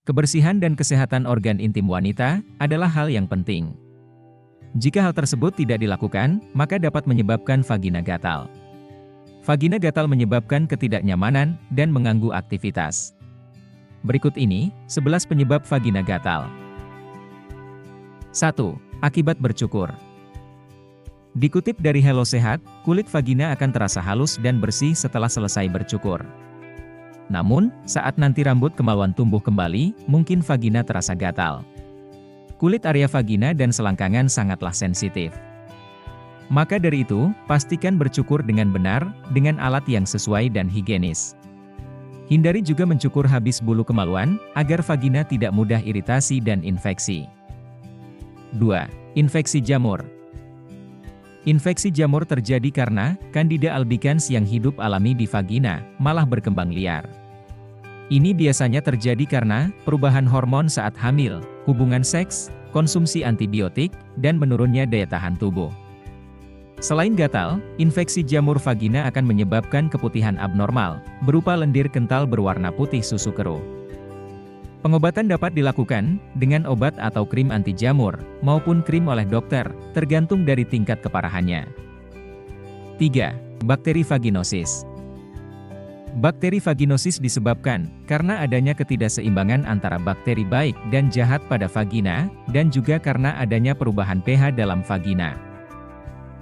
Kebersihan dan kesehatan organ intim wanita adalah hal yang penting. Jika hal tersebut tidak dilakukan, maka dapat menyebabkan vagina gatal. Vagina gatal menyebabkan ketidaknyamanan dan mengganggu aktivitas. Berikut ini, 11 penyebab vagina gatal. 1. Akibat bercukur. Dikutip dari Hello Sehat, kulit vagina akan terasa halus dan bersih setelah selesai bercukur. Namun, saat nanti rambut kemaluan tumbuh kembali, mungkin vagina terasa gatal. Kulit area vagina dan selangkangan sangatlah sensitif. Maka dari itu, pastikan bercukur dengan benar, dengan alat yang sesuai dan higienis. Hindari juga mencukur habis bulu kemaluan, agar vagina tidak mudah iritasi dan infeksi. 2. Infeksi jamur. Infeksi jamur terjadi karena Candida albicans yang hidup alami di vagina malah berkembang liar. Ini biasanya terjadi karena perubahan hormon saat hamil, hubungan seks, konsumsi antibiotik, dan menurunnya daya tahan tubuh. Selain gatal, infeksi jamur vagina akan menyebabkan keputihan abnormal, berupa lendir kental berwarna putih susu keruh. Pengobatan dapat dilakukan dengan obat atau krim anti jamur, maupun krim oleh dokter, tergantung dari tingkat keparahannya. 3. Bakteri vaginosis. Bakteri vaginosis disebabkan karena adanya ketidakseimbangan antara bakteri baik dan jahat pada vagina, dan juga karena adanya perubahan pH dalam vagina.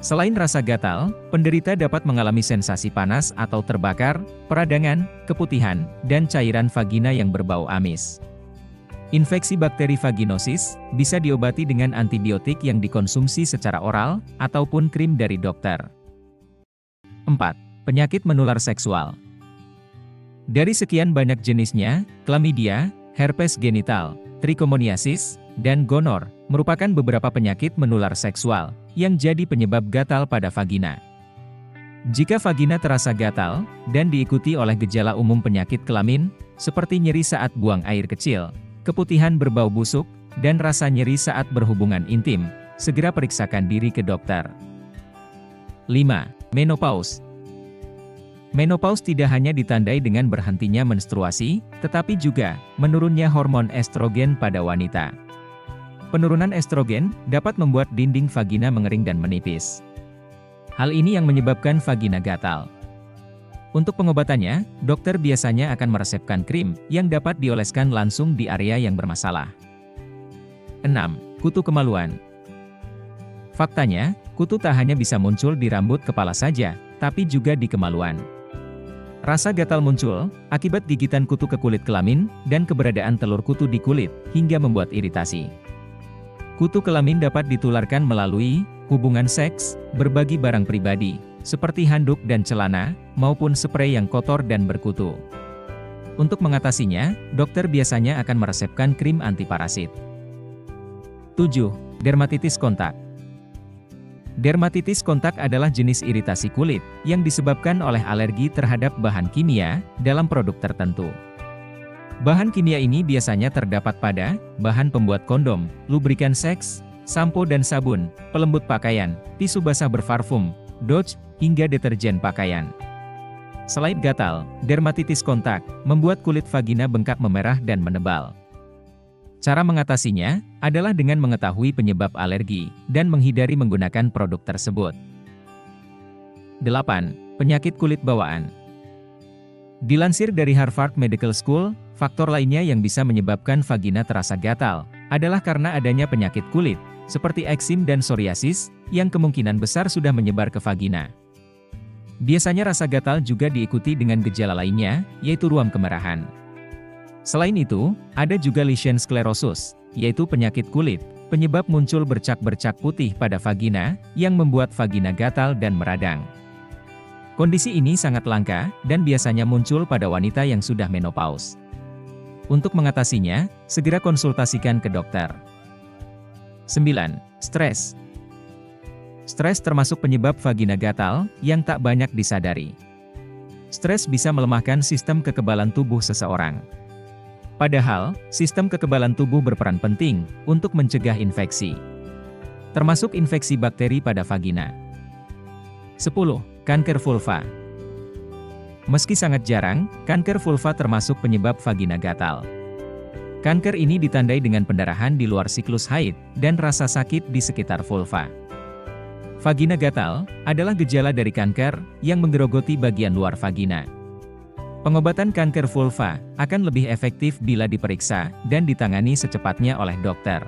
Selain rasa gatal, penderita dapat mengalami sensasi panas atau terbakar, peradangan, keputihan, dan cairan vagina yang berbau amis. Infeksi bakteri vaginosis bisa diobati dengan antibiotik yang dikonsumsi secara oral, ataupun krim dari dokter. 4. Penyakit menular seksual. Dari sekian banyak jenisnya, chlamydia, herpes genital, trichomoniasis, dan gonor merupakan beberapa penyakit menular seksual yang jadi penyebab gatal pada vagina. Jika vagina terasa gatal dan diikuti oleh gejala umum penyakit kelamin, seperti nyeri saat buang air kecil, keputihan berbau busuk, dan rasa nyeri saat berhubungan intim, segera periksakan diri ke dokter. 5. Menopause. Menopause tidak hanya ditandai dengan berhentinya menstruasi, tetapi juga menurunnya hormon estrogen pada wanita. Penurunan estrogen dapat membuat dinding vagina mengering dan menipis. Hal ini yang menyebabkan vagina gatal. Untuk pengobatannya, dokter biasanya akan meresepkan krim yang dapat dioleskan langsung di area yang bermasalah. 6. Kutu kemaluan. Faktanya, kutu tak hanya bisa muncul di rambut kepala saja, tapi juga di kemaluan. Rasa gatal muncul akibat gigitan kutu ke kulit kelamin dan keberadaan telur kutu di kulit hingga membuat iritasi. Kutu kelamin dapat ditularkan melalui hubungan seks, berbagi barang pribadi, seperti handuk dan celana, maupun sprei yang kotor dan berkutu. Untuk mengatasinya, dokter biasanya akan meresepkan krim antiparasit. 7. Dermatitis kontak. Dermatitis kontak adalah jenis iritasi kulit yang disebabkan oleh alergi terhadap bahan kimia dalam produk tertentu. Bahan kimia ini biasanya terdapat pada bahan pembuat kondom, lubrikan seks, sampo dan sabun, pelembut pakaian, tisu basah berparfum, douche, hingga deterjen pakaian. Selain gatal, dermatitis kontak membuat kulit vagina bengkak memerah dan menebal. Cara mengatasinya adalah dengan mengetahui penyebab alergi dan menghindari menggunakan produk tersebut. 8. Penyakit kulit bawaan. Dilansir dari Harvard Medical School, faktor lainnya yang bisa menyebabkan vagina terasa gatal adalah karena adanya penyakit kulit, seperti eksim dan psoriasis, yang kemungkinan besar sudah menyebar ke vagina. Biasanya rasa gatal juga diikuti dengan gejala lainnya, yaitu ruam kemerahan. Selain itu, ada juga Lichen sclerosus, yaitu penyakit kulit, penyebab muncul bercak-bercak putih pada vagina, yang membuat vagina gatal dan meradang. Kondisi ini sangat langka, dan biasanya muncul pada wanita yang sudah menopause. Untuk mengatasinya, segera konsultasikan ke dokter. 9. Stres. Stres termasuk penyebab vagina gatal, yang tak banyak disadari. Stres bisa melemahkan sistem kekebalan tubuh seseorang. Padahal, sistem kekebalan tubuh berperan penting untuk mencegah infeksi, termasuk infeksi bakteri pada vagina. 10. Kanker vulva. Meski sangat jarang, kanker vulva termasuk penyebab vagina gatal. Kanker ini ditandai dengan pendarahan di luar siklus haid, dan rasa sakit di sekitar vulva. Vagina gatal adalah gejala dari kanker yang menggerogoti bagian luar vagina. Pengobatan kanker vulva akan lebih efektif bila diperiksa dan ditangani secepatnya oleh dokter.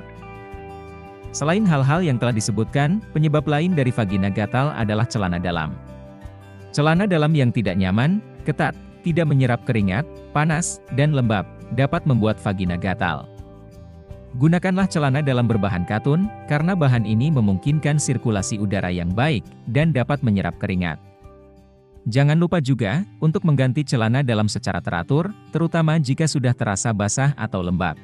Selain hal-hal yang telah disebutkan, penyebab lain dari vagina gatal adalah celana dalam. Celana dalam yang tidak nyaman, ketat, tidak menyerap keringat, panas, dan lembab, dapat membuat vagina gatal. Gunakanlah celana dalam berbahan katun, karena bahan ini memungkinkan sirkulasi udara yang baik, dan dapat menyerap keringat. Jangan lupa juga, untuk mengganti celana dalam secara teratur, terutama jika sudah terasa basah atau lembab.